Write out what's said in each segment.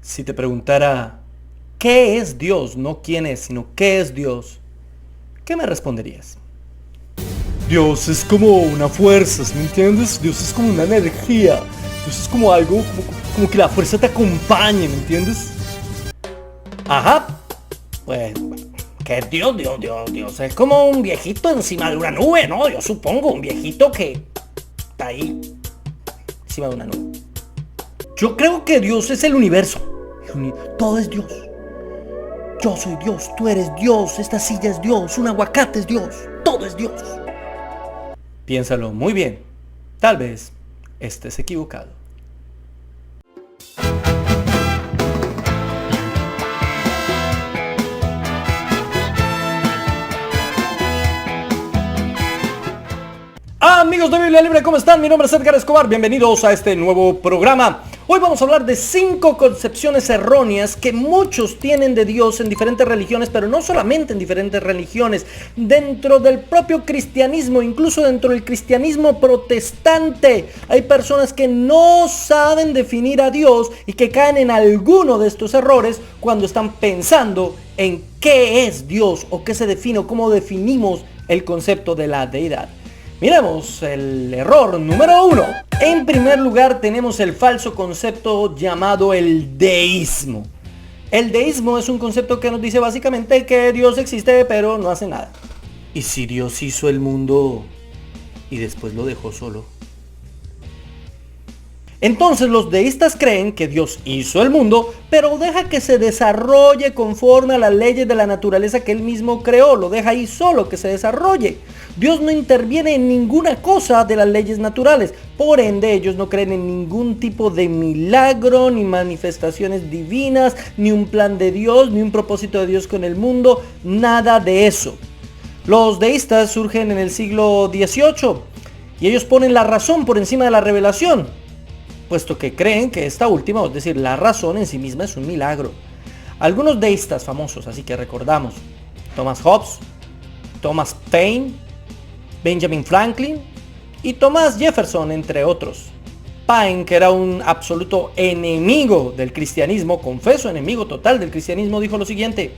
Si te preguntara, ¿qué es Dios? No quién es, sino ¿qué es Dios? ¿Qué me responderías? Dios es como una fuerza, ¿me entiendes? Dios es como una energía. Dios es como algo, como que la fuerza te acompañe, ¿me entiendes? Ajá, pues, ¿qué es Dios? Dios es como un viejito encima de una nube, ¿no? Yo supongo, un viejito que está ahí, encima de una nube. Yo creo que Dios es el universo. Todo es Dios. Yo soy Dios, tú eres Dios, esta silla es Dios, un aguacate es Dios, todo es Dios. Piénsalo muy bien. Tal vez estés equivocado. Amigos de Biblia Libre, ¿cómo están? Mi nombre es Edgar Escobar, bienvenidos a este nuevo programa. Hoy vamos a hablar de 5 concepciones erróneas que muchos tienen de Dios en diferentes religiones, pero no solamente en diferentes religiones, dentro del propio cristianismo, incluso dentro del cristianismo protestante. Hay personas que no saben definir a Dios y que caen en alguno de estos errores cuando están pensando en qué es Dios o qué se define o cómo definimos el concepto de la deidad. Miremos el error número 1. En primer lugar tenemos el falso concepto llamado el deísmo. El deísmo es un concepto que nos dice básicamente que Dios existe pero no hace nada. ¿Y si Dios hizo el mundo y después lo dejó solo? Entonces los deístas creen que Dios hizo el mundo, pero deja que se desarrolle conforme a las leyes de la naturaleza que Él mismo creó. Lo deja ahí solo, que se desarrolle. Dios no interviene en ninguna cosa de las leyes naturales. Por ende, ellos no creen en ningún tipo de milagro, ni manifestaciones divinas, ni un plan de Dios, ni un propósito de Dios con el mundo. Nada de eso. Los deístas surgen en el siglo XVIII y ellos ponen la razón por encima de la revelación, puesto que creen que esta última, es decir, la razón en sí misma, es un milagro. Algunos deístas famosos, así que recordamos: Thomas Hobbes, Thomas Paine, Benjamin Franklin y Thomas Jefferson, entre otros. Paine, que era un absoluto enemigo del cristianismo, confeso enemigo total del cristianismo, dijo lo siguiente: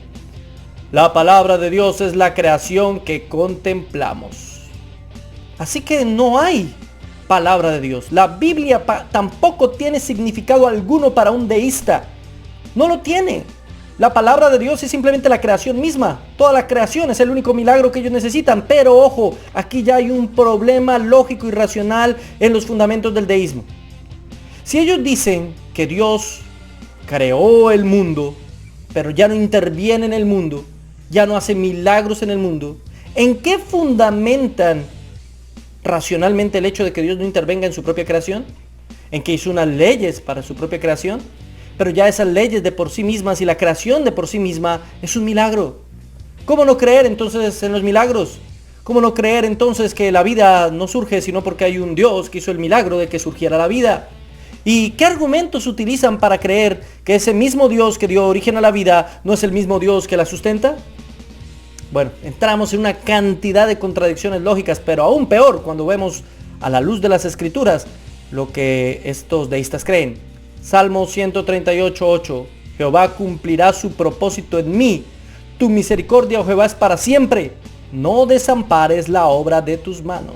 la palabra de Dios es la creación que contemplamos. Así que no hay palabra de Dios. La Biblia tampoco tiene significado alguno para un deísta. No lo tiene. La palabra de Dios es simplemente la creación misma. Toda la creación es el único milagro que ellos necesitan. Pero ojo, aquí ya hay un problema lógico y racional en los fundamentos del deísmo. Si ellos dicen que Dios creó el mundo, pero ya no interviene en el mundo, ya no hace milagros en el mundo, ¿en qué fundamentan racionalmente el hecho de que Dios no intervenga en su propia creación? En que hizo unas leyes para su propia creación, pero ya esas leyes de por sí mismas y la creación de por sí misma es un milagro. ¿Cómo no creer entonces en los milagros? ¿Cómo no creer entonces que la vida no surge sino porque hay un Dios que hizo el milagro de que surgiera la vida? ¿Y qué argumentos utilizan para creer que ese mismo Dios que dio origen a la vida no es el mismo Dios que la sustenta? Bueno, entramos en una cantidad de contradicciones lógicas, pero aún peor cuando vemos a la luz de las escrituras lo que estos deístas creen. Salmo 138:8. Jehová cumplirá su propósito en mí. Tu misericordia, oh Jehová, es para siempre. No desampares la obra de tus manos.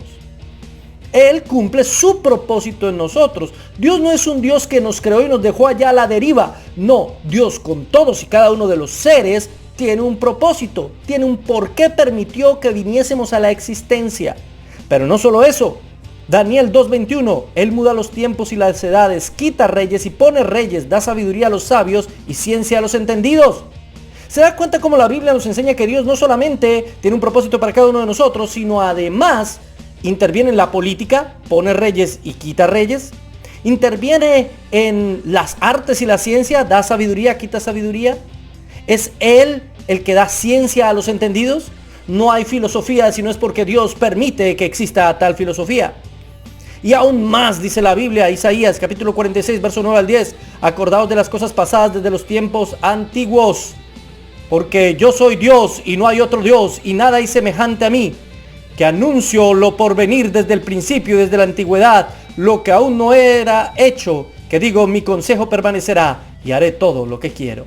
Él cumple su propósito en nosotros. Dios no es un Dios que nos creó y nos dejó allá a la deriva. No, Dios con todos y cada uno de los seres tiene un propósito, tiene un por qué permitió que viniésemos a la existencia. Pero no solo eso. Daniel 2:21, Él muda los tiempos y las edades, quita reyes y pone reyes, da sabiduría a los sabios y ciencia a los entendidos. ¿Se da cuenta cómo la Biblia nos enseña que Dios no solamente tiene un propósito para cada uno de nosotros, sino además interviene en la política, pone reyes y quita reyes? Interviene en las artes y la ciencia, da sabiduría, quita sabiduría. ¿Es Él el que da ciencia a los entendidos? No hay filosofía si no es porque Dios permite que exista tal filosofía. Y aún más dice la Biblia, Isaías capítulo 46, verso 9 al 10. Acordaos de las cosas pasadas desde los tiempos antiguos. Porque yo soy Dios y no hay otro Dios y nada hay semejante a mí. Que anuncio lo por venir desde el principio y desde la antigüedad. Lo que aún no era hecho. Que digo, mi consejo permanecerá y haré todo lo que quiero.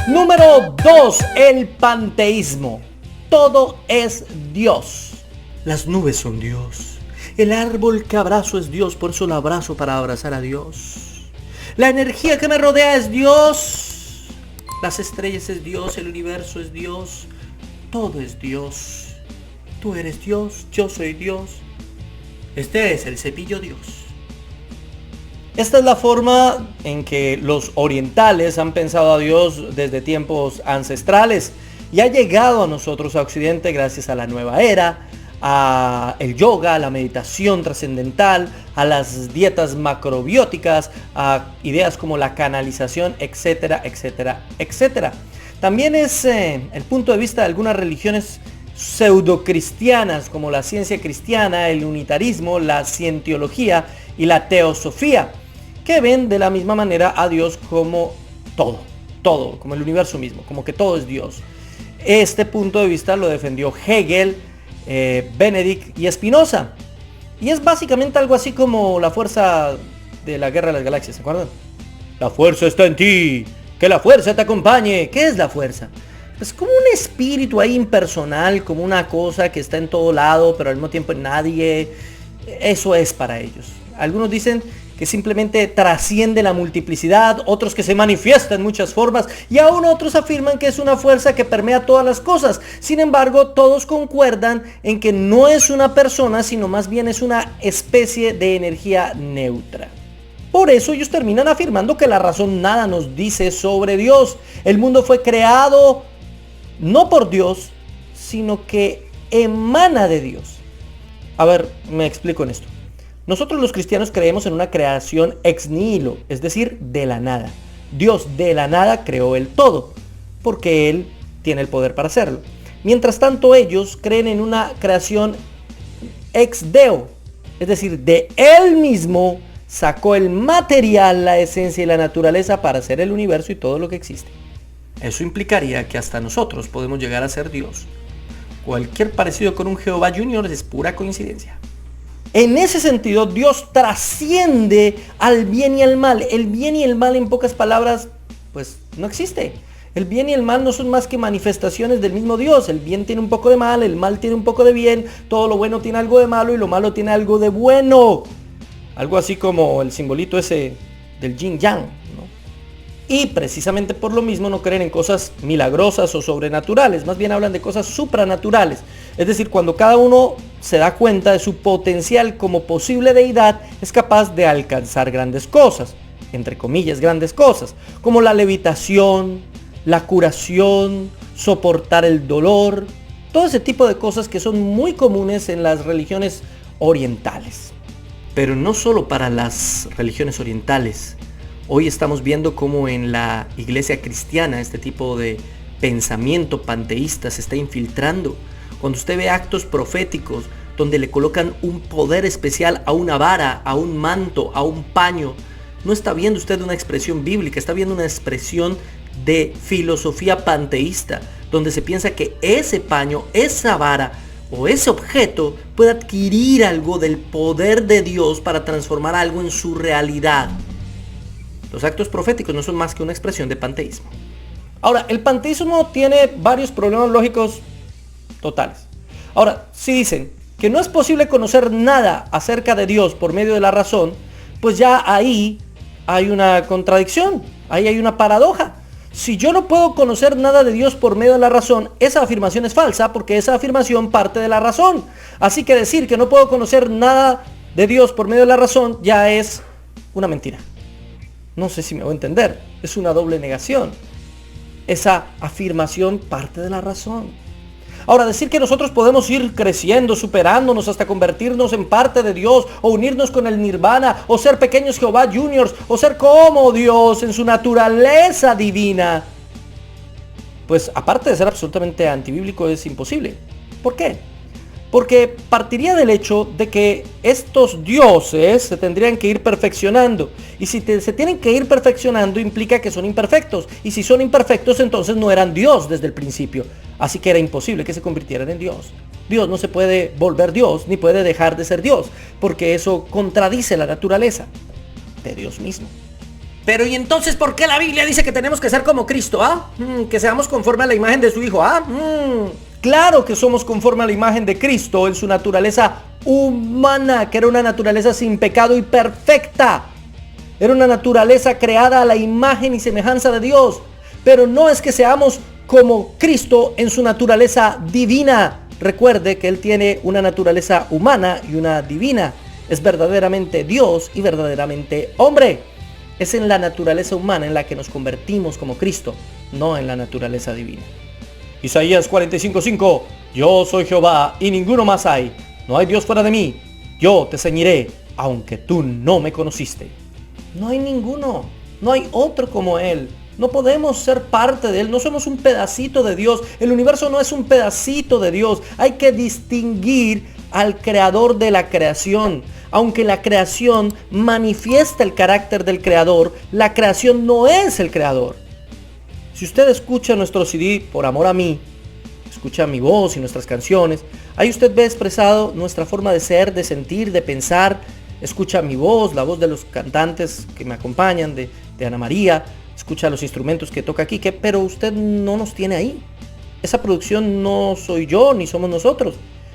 Número 2. El panteísmo. Todo es Dios. Las nubes son Dios. El árbol que abrazo es Dios, por eso lo abrazo para abrazar a Dios. La energía que me rodea es Dios. Las estrellas es Dios, el universo es Dios. Todo es Dios. Tú eres Dios, yo soy Dios. Este es el cepillo Dios. Esta es la forma en que los orientales han pensado a Dios desde tiempos ancestrales y ha llegado a nosotros, a Occidente, gracias a la nueva era, a el yoga, a la meditación trascendental, a las dietas macrobióticas, a ideas como la canalización, etcétera, etcétera, etcétera. También es el punto de vista de algunas religiones pseudocristianas como la ciencia cristiana, el unitarismo, la cientiología y la teosofía, que ven de la misma manera a Dios como todo, como el universo mismo, como que todo es Dios. Este punto de vista lo defendió Hegel, Benedict y Spinoza. Y es básicamente algo así como la fuerza de la Guerra de las Galaxias, ¿se acuerdan? La fuerza está en ti, que la fuerza te acompañe. ¿Qué es la fuerza? Es como un espíritu ahí impersonal, como una cosa que está en todo lado, pero al mismo tiempo en nadie. Eso es para ellos. Algunos dicen que simplemente trasciende la multiplicidad, otros que se manifiesta en muchas formas, y aún otros afirman que es una fuerza que permea todas las cosas. Sin embargo, todos concuerdan en que no es una persona, sino más bien es una especie de energía neutra. Por eso ellos terminan afirmando que la razón nada nos dice sobre Dios. El mundo fue creado no por Dios, sino que emana de Dios. A ver, me explico en esto. Nosotros los cristianos creemos en una creación ex nihilo, es decir, de la nada. Dios de la nada creó el todo, porque Él tiene el poder para hacerlo. Mientras tanto, ellos creen en una creación ex deo, es decir, de Él mismo sacó el material, la esencia y la naturaleza para hacer el universo y todo lo que existe. Eso implicaría que hasta nosotros podemos llegar a ser Dios. Cualquier parecido con un Jehová Junior es pura coincidencia. En ese sentido, Dios trasciende al bien y al mal. El bien y el mal, en pocas palabras, pues no existe. El bien y el mal no son más que manifestaciones del mismo Dios. El bien tiene un poco de mal, el mal tiene un poco de bien, todo lo bueno tiene algo de malo y lo malo tiene algo de bueno. Algo así como el simbolito ese del yin yang, ¿no? Y precisamente por lo mismo no creen en cosas milagrosas o sobrenaturales, más bien hablan de cosas supranaturales. Es decir, cuando cada uno se da cuenta de su potencial como posible deidad, es capaz de alcanzar grandes cosas, entre comillas grandes cosas, como la levitación, la curación, soportar el dolor, todo ese tipo de cosas que son muy comunes en las religiones orientales. Pero no solo para las religiones orientales. Hoy estamos viendo cómo en la iglesia cristiana este tipo de pensamiento panteísta se está infiltrando. Cuando usted ve actos proféticos donde le colocan un poder especial a una vara, a un manto, a un paño, no está viendo usted una expresión bíblica, está viendo una expresión de filosofía panteísta, donde se piensa que ese paño, esa vara o ese objeto puede adquirir algo del poder de Dios para transformar algo en su realidad. Los actos proféticos no son más que una expresión de panteísmo. Ahora, el panteísmo tiene varios problemas lógicos totales. Ahora, si dicen que no es posible conocer nada acerca de Dios por medio de la razón, pues ya ahí hay una contradicción, ahí hay una paradoja. Si yo no puedo conocer nada de Dios por medio de la razón, esa afirmación es falsa porque esa afirmación parte de la razón. Así que decir que no puedo conocer nada de Dios por medio de la razón ya es una mentira. No sé si me voy a entender, es una doble negación. Esa afirmación parte de la razón. Ahora, decir que nosotros podemos ir creciendo, superándonos hasta convertirnos en parte de Dios, o unirnos con el nirvana, o ser pequeños Jehová Juniors, o ser como Dios en su naturaleza divina, pues aparte de ser absolutamente antibíblico, es imposible. ¿Por qué? Porque partiría del hecho de que estos dioses se tendrían que ir perfeccionando. Y si se tienen que ir perfeccionando implica que son imperfectos. Y si son imperfectos, entonces no eran Dios desde el principio. Así que era imposible que se convirtieran en Dios. Dios no se puede volver Dios, ni puede dejar de ser Dios, porque eso contradice la naturaleza de Dios mismo. Pero ¿y entonces por qué la Biblia dice que tenemos que ser como Cristo? Que seamos conforme a la imagen de su Hijo. Claro que somos conforme a la imagen de Cristo en su naturaleza humana, que era una naturaleza sin pecado y perfecta. Era una naturaleza creada a la imagen y semejanza de Dios. Pero no es que seamos como Cristo en su naturaleza divina. Recuerde que Él tiene una naturaleza humana y una divina. Es verdaderamente Dios y verdaderamente hombre. Es en la naturaleza humana en la que nos convertimos como Cristo, no en la naturaleza divina. Isaías 45:5. Yo soy Jehová y ninguno más hay. No hay Dios fuera de mí. Yo te ceñiré, aunque tú no me conociste. No hay ninguno. No hay otro como Él. No podemos ser parte de Él. No somos un pedacito de Dios. El universo no es un pedacito de Dios. Hay que distinguir al creador de la creación. Aunque la creación manifiesta el carácter del creador, la creación no es el creador. Si usted escucha nuestro CD Por Amor a Mí, escucha mi voz y nuestras canciones, ahí usted ve expresado nuestra forma de ser, de sentir, de pensar. Escucha mi voz, la voz de los cantantes que me acompañan, de Ana María. Escucha los instrumentos que toca aquí, pero usted no nos tiene ahí. Esa producción no soy yo ni somos nosotros.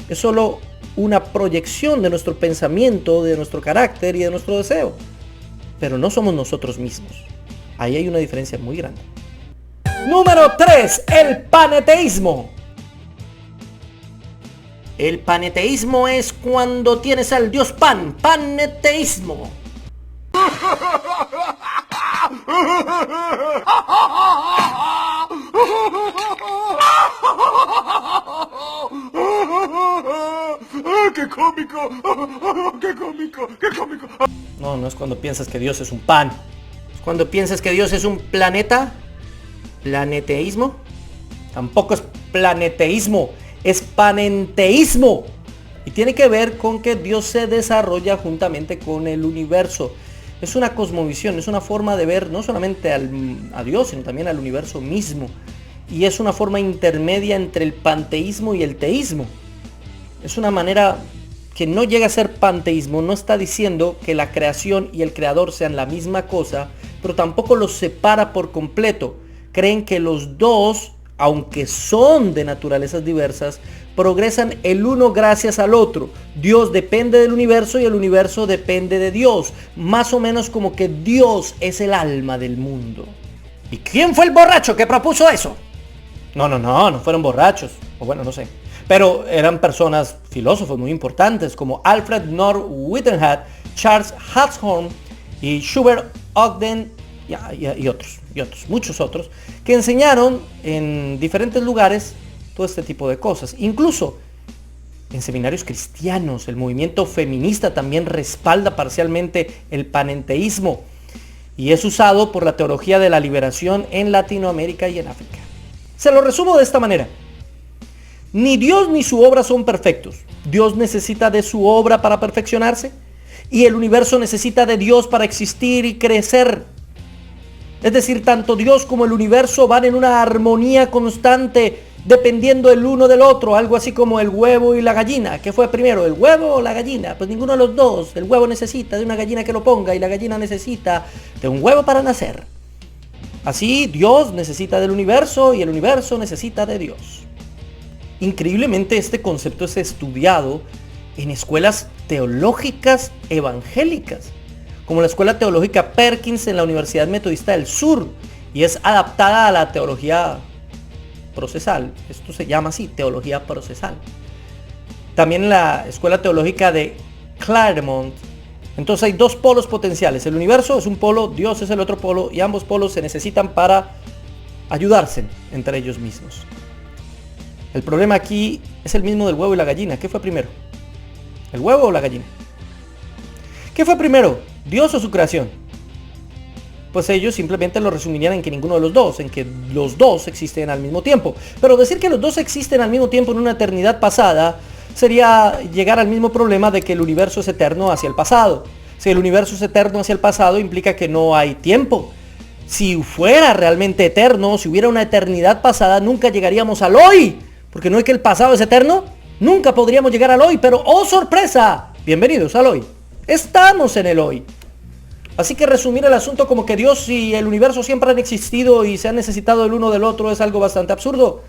Es solo una proyección de nuestro pensamiento, de nuestro carácter y de nuestro deseo. Pero no somos nosotros mismos. Ahí hay una diferencia muy grande. Número 3. El paneteísmo. El paneteísmo es cuando tienes al Dios Pan. Paneteísmo. ¡Qué cómico! ¡Qué cómico! ¡Qué cómico! No es cuando piensas que Dios es un pan. Es cuando piensas que Dios es un planeta. Planeteísmo. Tampoco es planeteísmo, es panenteísmo. Y tiene que ver con que Dios se desarrolla juntamente con el universo. Es una cosmovisión, es una forma de ver no solamente a Dios, sino también al universo mismo. Y es una forma intermedia entre el panteísmo y el teísmo. Es una manera que no llega a ser panteísmo, no está diciendo que la creación y el creador sean la misma cosa, pero tampoco los separa por completo. Creen que los dos, aunque son de naturalezas diversas, progresan el uno gracias al otro. Dios depende del universo y el universo depende de Dios. Más o menos como que Dios es el alma del mundo. ¿Y quién fue el borracho que propuso eso? No fueron borrachos. O bueno, no sé. Pero eran personas, filósofos muy importantes como Alfred North Whitehead, Charles Hartshorne y Schubert Ogden y otros, muchos otros, que enseñaron en diferentes lugares todo este tipo de cosas. Incluso en seminarios cristianos, el movimiento feminista también respalda parcialmente el panenteísmo y es usado por la teología de la liberación en Latinoamérica y en África. Se lo resumo de esta manera. Ni Dios ni su obra son perfectos. Dios necesita de su obra para perfeccionarse y el universo necesita de Dios para existir y crecer. Es decir, tanto Dios como el universo van en una armonía constante, dependiendo el uno del otro, algo así como el huevo y la gallina. ¿Qué fue primero, el huevo o la gallina? Pues ninguno de los dos. El huevo necesita de una gallina que lo ponga y la gallina necesita de un huevo para nacer. Así, Dios necesita del universo y el universo necesita de Dios. Increíblemente, este concepto es estudiado en escuelas teológicas evangélicas, como la Escuela Teológica Perkins en la Universidad Metodista del Sur, y es adaptada a la teología procesal. Esto se llama así, teología procesal. También la Escuela Teológica de Claremont. Entonces hay dos polos potenciales. El universo es un polo, Dios es el otro polo, y ambos polos se necesitan para ayudarse entre ellos mismos. El problema aquí es el mismo del huevo y la gallina. ¿Qué fue primero? ¿El huevo o la gallina? ¿Qué fue primero? ¿Dios o su creación? Pues ellos simplemente lo resumirían en que ninguno de los dos, en que los dos existen al mismo tiempo. Pero decir que los dos existen al mismo tiempo en una eternidad pasada sería llegar al mismo problema de que el universo es eterno hacia el pasado. Si el universo es eterno hacia el pasado, implica que no hay tiempo. Si fuera realmente eterno, si hubiera una eternidad pasada, nunca llegaríamos al hoy. Porque no es que el pasado es eterno, nunca podríamos llegar al hoy. Pero ¡oh sorpresa! Bienvenidos al hoy. Estamos en el hoy. Así que resumir el asunto como que Dios y el universo siempre han existido y se han necesitado el uno del otro es algo bastante absurdo.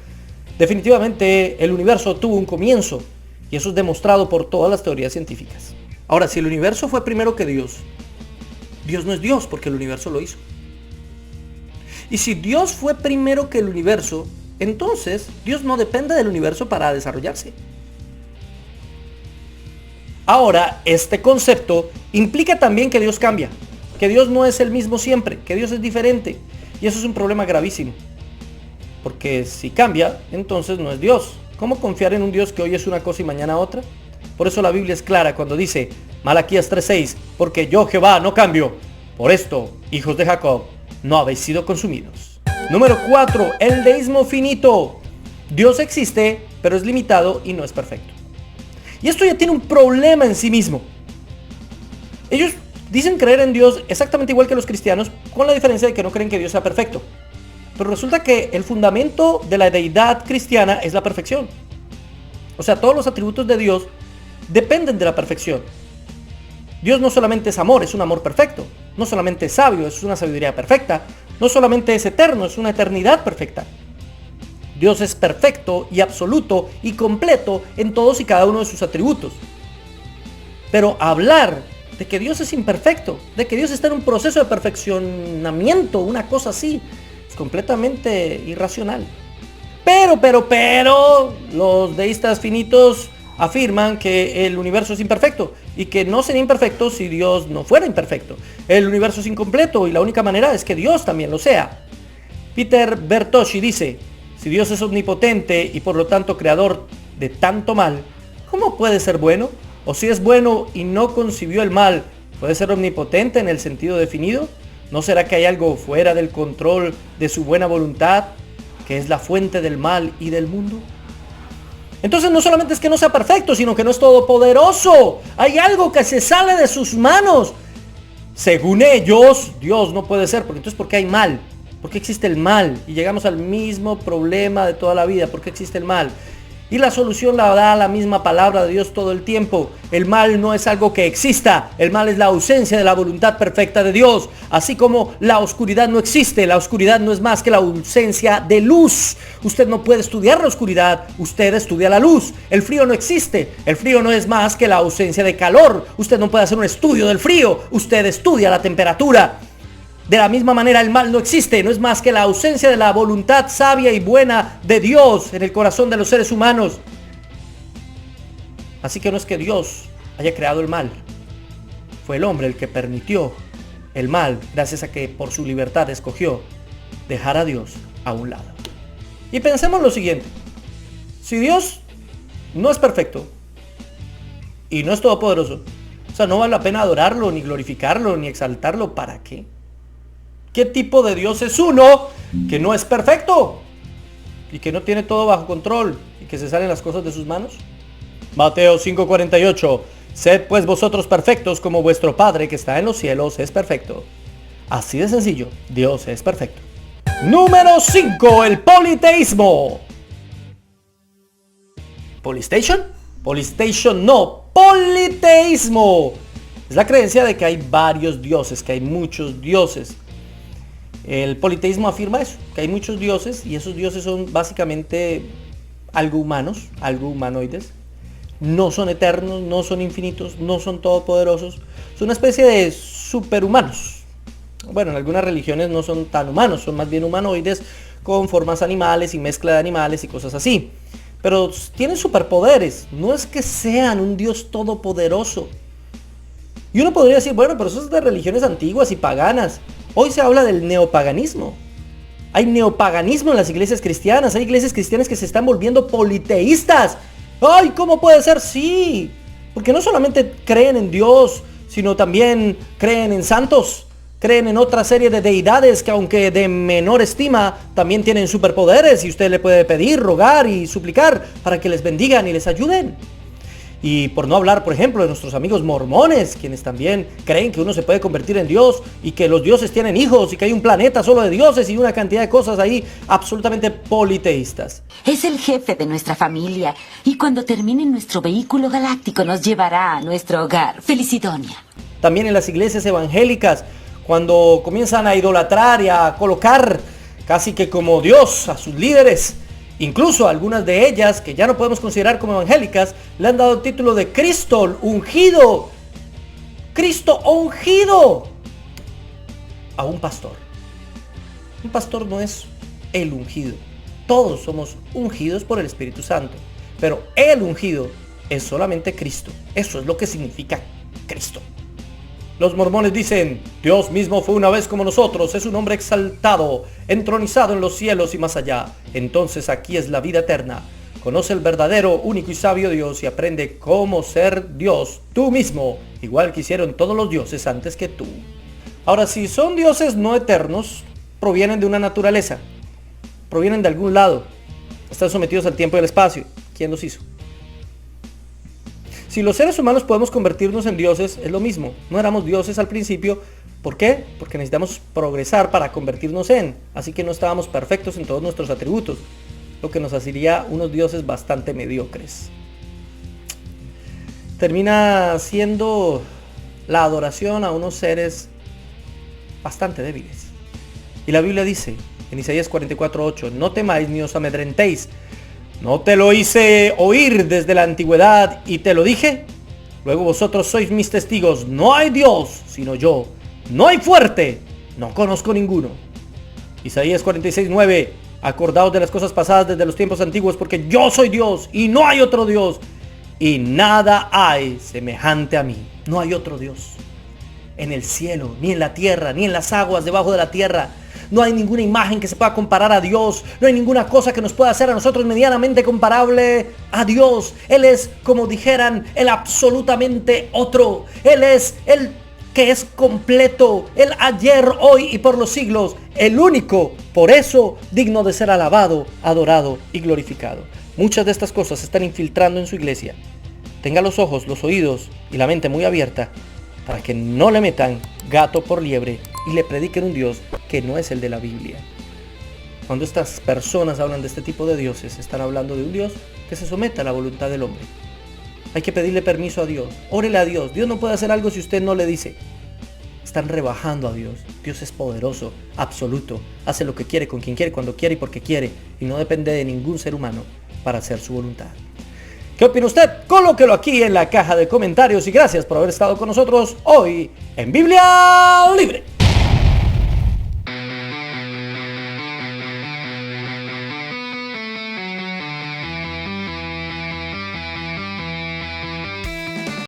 Definitivamente el universo tuvo un comienzo y eso es demostrado por todas las teorías científicas. Ahora, si el universo fue primero que Dios, Dios no es Dios porque el universo lo hizo. Y si Dios fue primero que el universo, entonces Dios no depende del universo para desarrollarse. Ahora, este concepto implica también que Dios cambia, que Dios no es el mismo siempre, que Dios es diferente. Y eso es un problema gravísimo. Porque si cambia, entonces no es Dios. ¿Cómo confiar en un Dios que hoy es una cosa y mañana otra? Por eso la Biblia es clara cuando dice, Malaquías 3:6, porque yo Jehová no cambio. Por esto, hijos de Jacob, no habéis sido consumidos. Número 4, el deísmo finito. Dios existe, pero es limitado y no es perfecto. Y esto ya tiene un problema en sí mismo. Ellos dicen creer en Dios exactamente igual que los cristianos, con la diferencia de que no creen que Dios sea perfecto. Pero resulta que el fundamento de la deidad cristiana es la perfección. O sea, todos los atributos de Dios dependen de la perfección. Dios no solamente es amor, es un amor perfecto. No solamente es sabio, es una sabiduría perfecta. No solamente es eterno, es una eternidad perfecta. Dios es perfecto y absoluto y completo en todos y cada uno de sus atributos. Pero hablar de que Dios es imperfecto, de que Dios está en un proceso de perfeccionamiento, una cosa así, es completamente irracional. Pero, los deístas finitos afirman que el universo es imperfecto y que no sería imperfecto si Dios no fuera imperfecto. El universo es incompleto y la única manera es que Dios también lo sea. Peter Bertoschi dice, si Dios es omnipotente y por lo tanto creador de tanto mal, ¿cómo puede ser bueno? O si es bueno y no concibió el mal, ¿puede ser omnipotente en el sentido definido? ¿No será que hay algo fuera del control de su buena voluntad, que es la fuente del mal y del mundo? Entonces no solamente es que no sea perfecto, sino que no es todopoderoso. Hay algo que se sale de sus manos. Según ellos, Dios no puede ser, porque entonces ¿por qué hay mal? ¿Por qué existe el mal? Y llegamos al mismo problema de toda la vida. ¿Por qué existe el mal? Y la solución la da la misma palabra de Dios todo el tiempo. El mal no es algo que exista. El mal es la ausencia de la voluntad perfecta de Dios. Así como la oscuridad no existe. La oscuridad no es más que la ausencia de luz. Usted no puede estudiar la oscuridad. Usted estudia la luz. El frío no existe. El frío no es más que la ausencia de calor. Usted no puede hacer un estudio del frío. Usted estudia la temperatura. De la misma manera el mal no existe, no es más que la ausencia de la voluntad sabia y buena de Dios en el corazón de los seres humanos. Así que no es que Dios haya creado el mal, fue el hombre el que permitió el mal gracias a que por su libertad escogió dejar a Dios a un lado. Y pensemos lo siguiente, si Dios no es perfecto y no es todopoderoso, o sea, no vale la pena adorarlo, ni glorificarlo, ni exaltarlo, ¿para qué? ¿Qué tipo de Dios es uno que no es perfecto y que no tiene todo bajo control y que se salen las cosas de sus manos? Mateo 5:48. Sed pues vosotros perfectos como vuestro Padre que está en los cielos es perfecto. Así de sencillo, Dios es perfecto. Número 5. El politeísmo. ¿Polystation? Polystation no. Politeísmo. Es la creencia de que hay varios dioses, que hay muchos dioses. El politeísmo afirma eso, que hay muchos dioses y esos dioses son básicamente algo humanos, algo humanoides. No son eternos, no son infinitos, no son todopoderosos. Son una especie de superhumanos. Bueno, en algunas religiones no son tan humanos, son más bien humanoides con formas animales y mezcla de animales y cosas así. Pero tienen superpoderes, no es que sean un Dios todopoderoso. Y uno podría decir, bueno, pero eso es de religiones antiguas y paganas. Hoy se habla del neopaganismo. Hay neopaganismo en las iglesias cristianas. Hay iglesias cristianas que se están volviendo politeístas. ¡Ay! ¿Cómo puede ser? Sí. Porque no solamente creen en Dios, sino también creen en santos. Creen en otra serie de deidades que aunque de menor estima, también tienen superpoderes. Y usted le puede pedir, rogar y suplicar para que les bendigan y les ayuden. Y por no hablar, por ejemplo, de nuestros amigos mormones, quienes también creen que uno se puede convertir en Dios y que los dioses tienen hijos y que hay un planeta solo de dioses y una cantidad de cosas ahí absolutamente politeístas. Es el jefe de nuestra familia y cuando termine nuestro vehículo galáctico nos llevará a nuestro hogar, Felicidonia. También en las iglesias evangélicas, cuando comienzan a idolatrar y a colocar casi que como Dios a sus líderes. Incluso algunas de ellas, que ya no podemos considerar como evangélicas, le han dado el título de Cristo ungido. Cristo ungido a un pastor. Un pastor no es el ungido. Todos somos ungidos por el Espíritu Santo. Pero el ungido es solamente Cristo. Eso es lo que significa Cristo. Los mormones dicen, Dios mismo fue una vez como nosotros, es un hombre exaltado, entronizado en los cielos y más allá. Entonces aquí es la vida eterna. Conoce el verdadero, único y sabio Dios y aprende cómo ser Dios tú mismo, igual que hicieron todos los dioses antes que tú. Ahora, si son dioses no eternos, provienen de una naturaleza, provienen de algún lado, están sometidos al tiempo y al espacio. ¿Quién los hizo? Si los seres humanos podemos convertirnos en dioses, es lo mismo. No éramos dioses al principio. ¿Por qué? Porque necesitamos progresar para convertirnos en. Así que no estábamos perfectos en todos nuestros atributos, lo que nos hacería unos dioses bastante mediocres. Termina siendo la adoración a unos seres bastante débiles. Y la Biblia dice en Isaías 44:8, no temáis ni os amedrentéis. ¿No te lo hice oír desde la antigüedad y te lo dije? Luego vosotros sois mis testigos. No hay Dios sino yo. No hay fuerte. No conozco ninguno. Isaías 46:9. Acordaos de las cosas pasadas desde los tiempos antiguos, porque yo soy Dios y no hay otro Dios. Y nada hay semejante a mí. No hay otro Dios. En el cielo, ni en la tierra, ni en las aguas debajo de la tierra. No hay ninguna imagen que se pueda comparar a Dios. No hay ninguna cosa que nos pueda hacer a nosotros medianamente comparable a Dios. Él es, como dijeran, el absolutamente otro. Él es el que es completo. El ayer, hoy y por los siglos. El único, por eso, digno de ser alabado, adorado y glorificado. Muchas de estas cosas se están infiltrando en su iglesia. Tenga los ojos, los oídos y la mente muy abierta para que no le metan gato por liebre y le prediquen un Dios que no es el de la Biblia. Cuando estas personas hablan de este tipo de dioses, están hablando de un Dios que se somete a la voluntad del hombre. Hay que pedirle permiso a Dios. Órele a Dios. Dios no puede hacer algo si usted no le dice. Están rebajando a Dios. Dios es poderoso, absoluto. Hace lo que quiere, con quien quiere, cuando quiere y porque quiere. Y no depende de ningún ser humano para hacer su voluntad. ¿Qué opina usted? Colóquelo aquí en la caja de comentarios y gracias por haber estado con nosotros hoy en Biblia Libre.